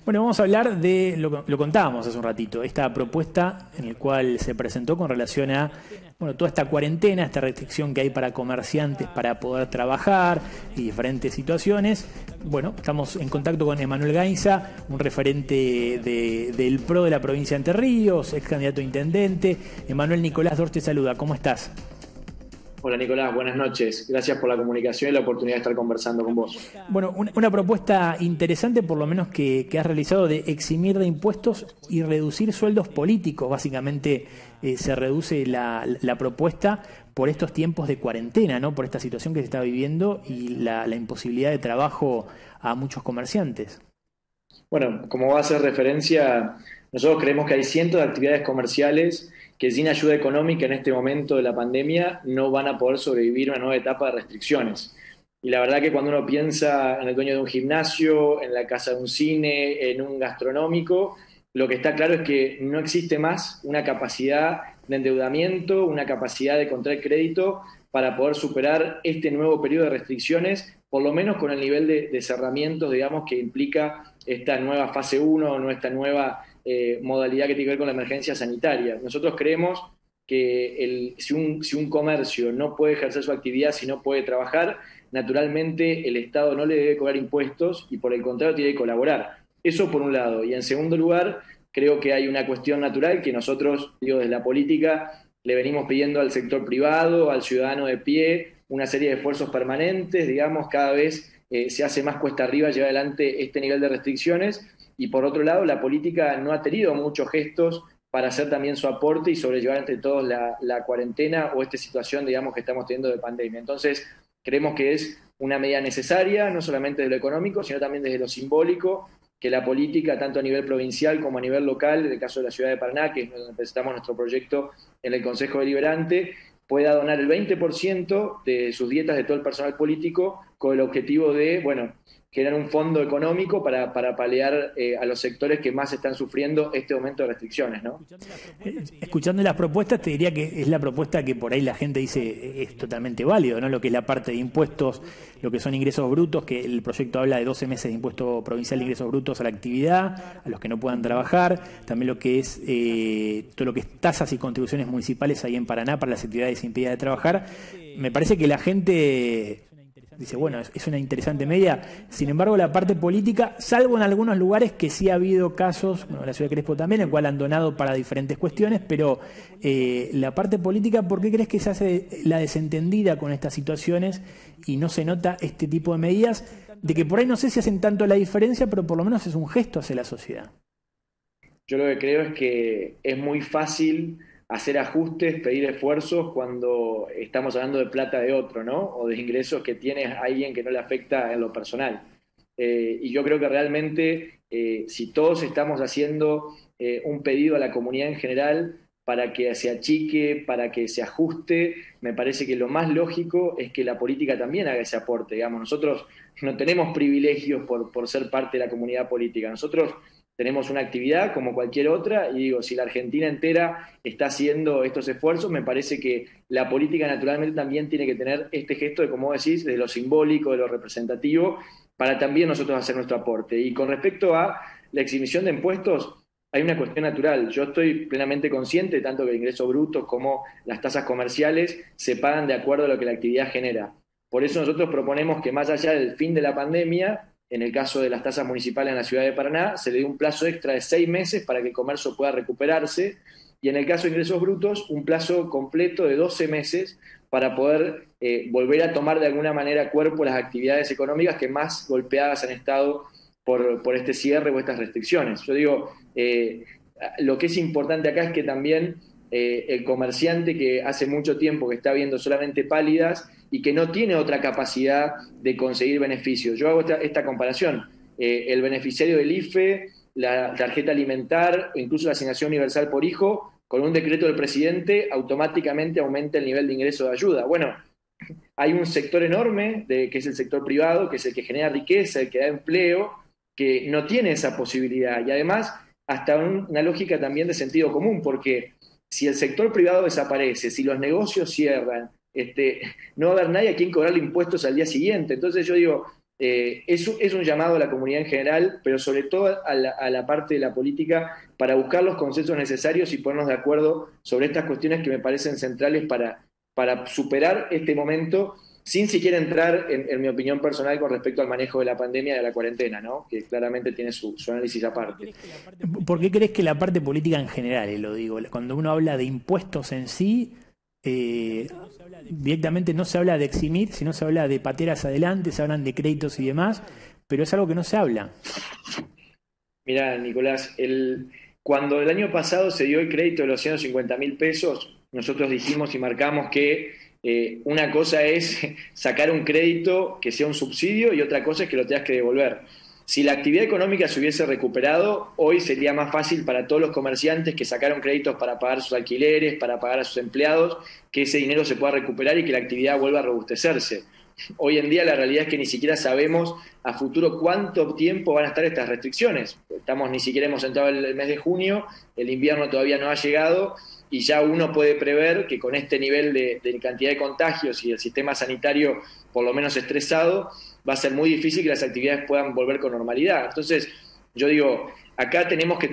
Bueno, vamos a hablar de, lo contábamos hace un ratito, esta propuesta en la cual se presentó con relación a toda esta cuarentena, esta restricción que hay para comerciantes para poder trabajar y diferentes situaciones. Bueno, estamos en contacto con Emanuel Gainza, un referente del PRO de la provincia de Entre Ríos, ex candidato a intendente. Emanuel, Nicolás Dorsch te saluda, ¿cómo estás? Hola Nicolás, buenas noches. Gracias por la comunicación y la oportunidad de estar conversando con vos. Bueno, una propuesta interesante por lo menos que has realizado de eximir de impuestos y reducir sueldos políticos. Básicamente se reduce la propuesta por estos tiempos de cuarentena, ¿no? Por esta situación que se está viviendo y la imposibilidad de trabajo a muchos comerciantes. Bueno, como va a hacer referencia, nosotros creemos que hay cientos de actividades comerciales que sin ayuda económica en este momento de la pandemia no van a poder sobrevivir una nueva etapa de restricciones. Y la verdad que cuando uno piensa en el dueño de un gimnasio, en la casa de un cine, en un gastronómico, lo que está claro es que no existe más una capacidad de endeudamiento, una capacidad de contraer crédito para poder superar este nuevo periodo de restricciones, por lo menos con el nivel de cerramientos, digamos, que implica esta nueva fase 1 o esta nueva modalidad que tiene que ver con la emergencia sanitaria. Nosotros creemos que si un comercio no puede ejercer su actividad, si no puede trabajar, naturalmente el Estado no le debe cobrar impuestos y por el contrario tiene que colaborar. Eso por un lado. Y en segundo lugar, creo que hay una cuestión natural que nosotros, desde la política, le venimos pidiendo al sector privado, al ciudadano de pie, una serie de esfuerzos permanentes, digamos, cada vez se hace más cuesta arriba llevar adelante este nivel de restricciones. Y por otro lado, la política no ha tenido muchos gestos para hacer también su aporte y sobrellevar entre todos la cuarentena o esta situación, digamos, que estamos teniendo de pandemia. Entonces, creemos que es una medida necesaria, no solamente desde lo económico, sino también desde lo simbólico, que la política, tanto a nivel provincial como a nivel local, en el caso de la ciudad de Paraná, que es donde presentamos nuestro proyecto en el Consejo Deliberante, pueda donar el 20% de sus dietas de todo el personal político con el objetivo de, generar un fondo económico para paliar a los sectores que más están sufriendo este aumento de restricciones, ¿no? Escuchando las propuestas, te diría que es la propuesta que por ahí la gente dice es totalmente válido, ¿no? Lo que es la parte de impuestos, lo que son ingresos brutos, que el proyecto habla de 12 meses de impuesto provincial de ingresos brutos a la actividad, a los que no puedan trabajar, también lo que es todo lo que es tasas y contribuciones municipales ahí en Paraná para las actividades impedidas de trabajar. Me parece que la gente dice, bueno, es una interesante medida. Sin embargo, la parte política, salvo en algunos lugares que sí ha habido casos, la ciudad de Crespo también, en el cual han donado para diferentes cuestiones, pero la parte política, ¿por qué crees que se hace la desentendida con estas situaciones y no se nota este tipo de medidas? De que por ahí no sé si hacen tanto la diferencia, pero por lo menos es un gesto hacia la sociedad. Yo lo que creo es que es muy fácil hacer ajustes, pedir esfuerzos cuando estamos hablando de plata de otro, ¿no? O de ingresos que tiene alguien que no le afecta en lo personal. Y yo creo que realmente si todos estamos haciendo un pedido a la comunidad en general para que se achique, para que se ajuste, me parece que lo más lógico es que la política también haga ese aporte. Digamos, nosotros no tenemos privilegios por ser parte de la comunidad política. Nosotros tenemos una actividad como cualquier otra y digo, si la Argentina entera está haciendo estos esfuerzos, me parece que la política naturalmente también tiene que tener este gesto de, como decís, de lo simbólico, de lo representativo, para también nosotros hacer nuestro aporte. Y con respecto a la exhibición de impuestos, hay una cuestión natural. Yo estoy plenamente consciente, tanto que el ingreso bruto como las tasas comerciales se pagan de acuerdo a lo que la actividad genera. Por eso nosotros proponemos que más allá del fin de la pandemia, en el caso de las tasas municipales en la ciudad de Paraná, se le dé un plazo extra de 6 meses para que el comercio pueda recuperarse, y en el caso de ingresos brutos, un plazo completo de 12 meses para poder volver a tomar de alguna manera cuerpo las actividades económicas que más golpeadas han estado por este cierre o estas restricciones. Yo digo, lo que es importante acá es que también el comerciante que hace mucho tiempo que está viendo solamente pálidas y que no tiene otra capacidad de conseguir beneficios. Yo hago esta comparación. El beneficiario del IFE, la tarjeta alimentar, incluso la asignación universal por hijo, con un decreto del presidente automáticamente aumenta el nivel de ingreso de ayuda. Bueno, hay un sector enorme, que es el sector privado, que es el que genera riqueza, el que da empleo, que no tiene esa posibilidad. Y además, hasta una lógica también de sentido común, porque si el sector privado desaparece, si los negocios cierran, no va a haber nadie a quien cobrarle impuestos al día siguiente. Entonces yo digo, es un llamado a la comunidad en general, pero sobre todo a la parte de la política para buscar los consensos necesarios y ponernos de acuerdo sobre estas cuestiones que me parecen centrales para superar este momento, sin siquiera entrar en mi opinión personal con respecto al manejo de la pandemia y de la cuarentena, ¿no? Que claramente tiene su análisis aparte. ¿Por qué crees que la parte política en general, lo digo, cuando uno habla de impuestos en sí, directamente no se habla de eximir, sino se habla de patear hacia adelante, se hablan de créditos y demás, pero es algo que no se habla? Mira, Nicolás, cuando el año pasado se dio el crédito de los 150.000 pesos, nosotros dijimos y marcamos que una cosa es sacar un crédito que sea un subsidio y otra cosa es que lo tengas que devolver. Si la actividad económica se hubiese recuperado, hoy sería más fácil para todos los comerciantes que sacaron créditos para pagar sus alquileres, para pagar a sus empleados, que ese dinero se pueda recuperar y que la actividad vuelva a robustecerse. Hoy en día la realidad es que ni siquiera sabemos a futuro cuánto tiempo van a estar estas restricciones. Ni siquiera hemos entrado el mes de junio, el invierno todavía no ha llegado y ya uno puede prever que con este nivel de cantidad de contagios y el sistema sanitario por lo menos estresado, va a ser muy difícil que las actividades puedan volver con normalidad. Entonces, yo digo, acá tenemos que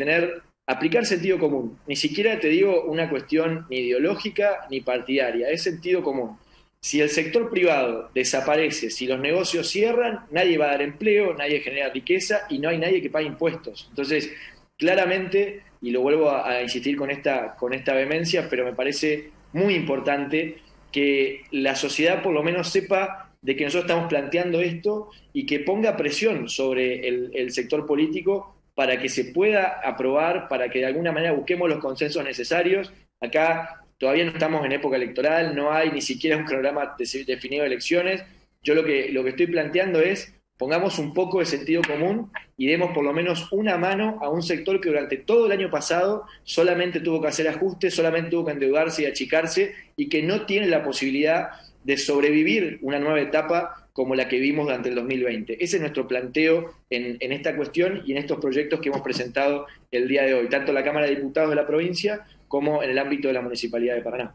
aplicar sentido común. Ni siquiera te digo una cuestión ni ideológica ni partidaria, es sentido común. Si el sector privado desaparece, si los negocios cierran, nadie va a dar empleo, nadie genera riqueza y no hay nadie que pague impuestos. Entonces, claramente, y lo vuelvo a insistir con esta vehemencia, pero me parece muy importante que la sociedad por lo menos sepa de que nosotros estamos planteando esto y que ponga presión sobre el sector político para que se pueda aprobar, para que de alguna manera busquemos los consensos necesarios. Acá todavía no estamos en época electoral, no hay ni siquiera un cronograma definido de elecciones. Yo lo que estoy planteando es pongamos un poco de sentido común y demos por lo menos una mano a un sector que durante todo el año pasado solamente tuvo que hacer ajustes, solamente tuvo que endeudarse y achicarse y que no tiene la posibilidad de sobrevivir una nueva etapa como la que vimos durante el 2020. Ese es nuestro planteo en esta cuestión y en estos proyectos que hemos presentado el día de hoy, tanto en la Cámara de Diputados de la provincia como en el ámbito de la Municipalidad de Paraná.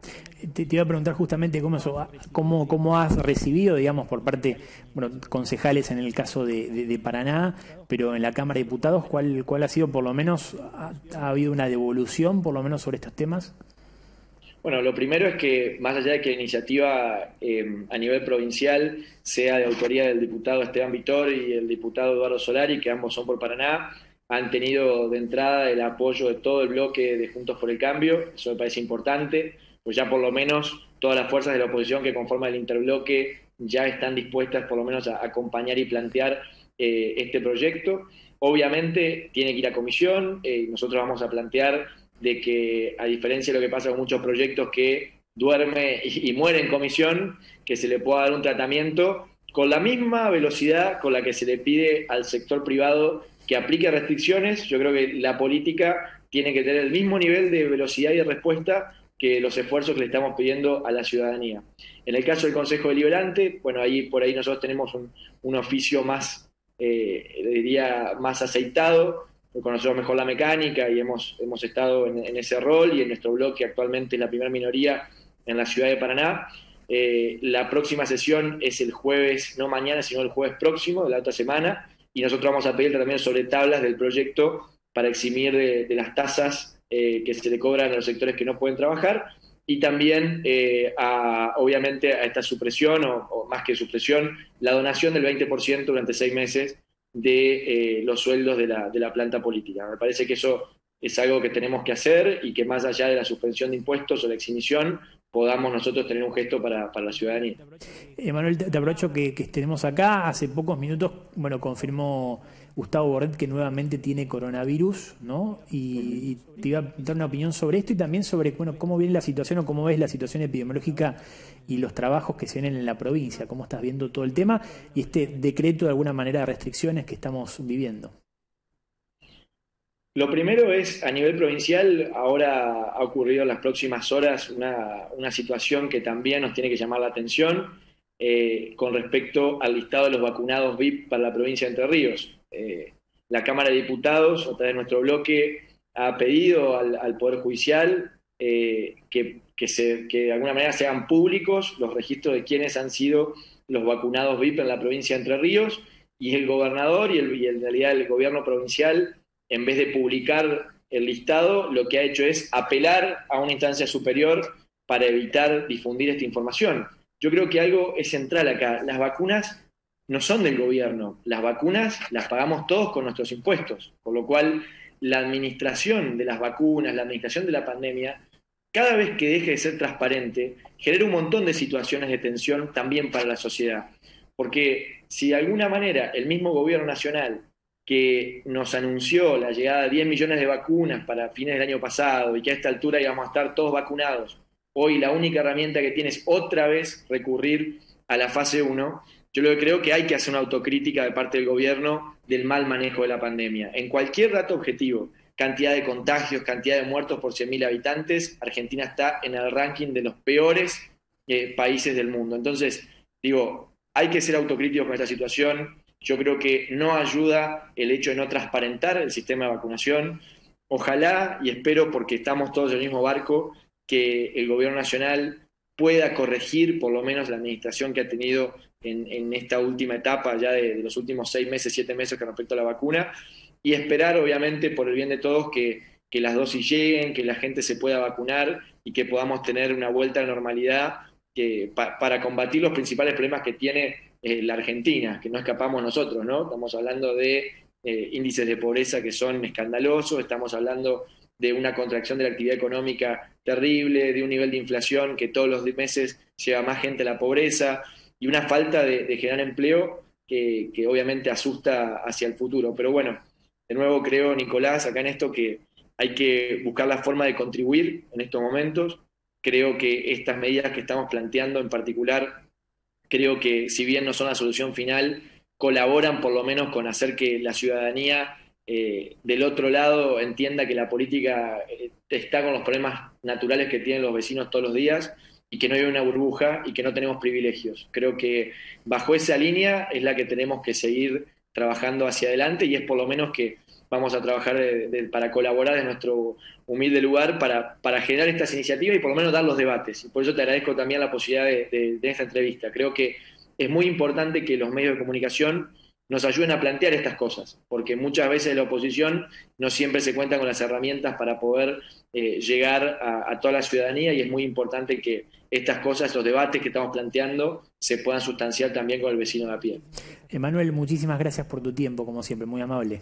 Te iba a preguntar justamente cómo has recibido, digamos, por parte, bueno, concejales en el caso de Paraná, pero en la Cámara de Diputados, ¿cuál ha sido, por lo menos, ha habido una devolución, por lo menos, sobre estos temas? Bueno, lo primero es que, más allá de que la iniciativa a nivel provincial sea de autoría del diputado Esteban Vitor y el diputado Eduardo Solari, que ambos son por Paraná, han tenido de entrada el apoyo de todo el bloque de Juntos por el Cambio. Eso me parece importante, pues ya por lo menos todas las fuerzas de la oposición que conforman el interbloque ya están dispuestas por lo menos a acompañar y plantear este proyecto. Obviamente tiene que ir a comisión, nosotros vamos a plantear de que, a diferencia de lo que pasa con muchos proyectos que duerme y muere en comisión, que se le pueda dar un tratamiento con la misma velocidad con la que se le pide al sector privado que aplique restricciones. Yo creo que la política tiene que tener el mismo nivel de velocidad y de respuesta que los esfuerzos que le estamos pidiendo a la ciudadanía. En el caso del Consejo Deliberante, bueno, por ahí nosotros tenemos un oficio más, diría, más aceitado, conocemos mejor la mecánica y hemos estado en ese rol, y en nuestro bloque actualmente es la primera minoría en la ciudad de Paraná. La próxima sesión es el jueves, no mañana, sino el jueves próximo de la otra semana, y nosotros vamos a pedir también sobre tablas del proyecto para eximir de las tasas que se le cobran a los sectores que no pueden trabajar, y también obviamente a esta supresión, o más que supresión, la donación del 20% durante 6 meses de los sueldos de la planta política. Me parece que eso es algo que tenemos que hacer, y que más allá de la suspensión de impuestos o la exhibición, podamos nosotros tener un gesto para la ciudadanía. Emanuel, te aprovecho que tenemos acá. Hace pocos minutos, bueno, confirmó Gustavo Bordet que nuevamente tiene coronavirus, ¿no? Y te iba a dar una opinión sobre esto y también sobre, bueno, cómo viene la situación o cómo ves la situación epidemiológica y los trabajos que se vienen en la provincia, cómo estás viendo todo el tema y este decreto de alguna manera de restricciones que estamos viviendo. Lo primero es, a nivel provincial, ahora ha ocurrido en las próximas horas una situación que también nos tiene que llamar la atención con respecto al listado de los vacunados VIP para la provincia de Entre Ríos. La Cámara de Diputados, a través de nuestro bloque, ha pedido al Poder Judicial que de alguna manera se hagan públicos los registros de quienes han sido los vacunados VIP en la provincia de Entre Ríos, y el gobernador y en realidad el gobierno provincial, en vez de publicar el listado, lo que ha hecho es apelar a una instancia superior para evitar difundir esta información. Yo creo que algo es central acá. Las vacunas no son del gobierno. Las vacunas las pagamos todos con nuestros impuestos. Por lo cual, la administración de las vacunas, la administración de la pandemia, cada vez que deje de ser transparente, genera un montón de situaciones de tensión también para la sociedad. Porque si de alguna manera el mismo gobierno nacional que nos anunció la llegada de 10 millones de vacunas para fines del año pasado y que a esta altura íbamos a estar todos vacunados, hoy la única herramienta que tiene es otra vez recurrir a la fase 1, yo creo que hay que hacer una autocrítica de parte del gobierno del mal manejo de la pandemia. En cualquier dato objetivo, cantidad de contagios, cantidad de muertos por 100.000 habitantes, Argentina está en el ranking de los peores países del mundo. Entonces, digo, hay que ser autocríticos con esta situación. Yo creo que no ayuda el hecho de no transparentar el sistema de vacunación. Ojalá y espero, porque estamos todos en el mismo barco, que el gobierno nacional pueda corregir por lo menos la administración que ha tenido en esta última etapa ya de los últimos 6 meses, 7 meses con respecto a la vacuna, y esperar obviamente por el bien de todos que las dosis lleguen, que la gente se pueda vacunar y que podamos tener una vuelta a la normalidad para combatir los principales problemas que tiene la Argentina, que no escapamos nosotros, ¿no? Estamos hablando de índices de pobreza que son escandalosos, estamos hablando de una contracción de la actividad económica terrible, de un nivel de inflación que todos los meses lleva más gente a la pobreza y una falta de generar empleo que obviamente asusta hacia el futuro. Pero bueno, de nuevo creo, Nicolás, acá en esto que hay que buscar la forma de contribuir en estos momentos. Creo que estas medidas que estamos planteando en particular, creo que si bien no son la solución final, colaboran por lo menos con hacer que la ciudadanía del otro lado entienda que la política está con los problemas naturales que tienen los vecinos todos los días y que no hay una burbuja y que no tenemos privilegios. Creo que bajo esa línea es la que tenemos que seguir trabajando hacia adelante y es por lo menos que vamos a trabajar para colaborar en nuestro humilde lugar para generar estas iniciativas y por lo menos dar los debates. Y por eso te agradezco también la posibilidad de esta entrevista. Creo que es muy importante que los medios de comunicación nos ayuden a plantear estas cosas, porque muchas veces la oposición no siempre se cuenta con las herramientas para poder llegar a toda la ciudadanía y es muy importante que estas cosas, estos debates que estamos planteando, se puedan sustanciar también con el vecino de a pie. Emanuel, muchísimas gracias por tu tiempo, como siempre, muy amable.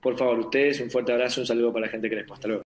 Por favor, ustedes, un fuerte abrazo, un saludo para la gente de Crespo. Hasta luego.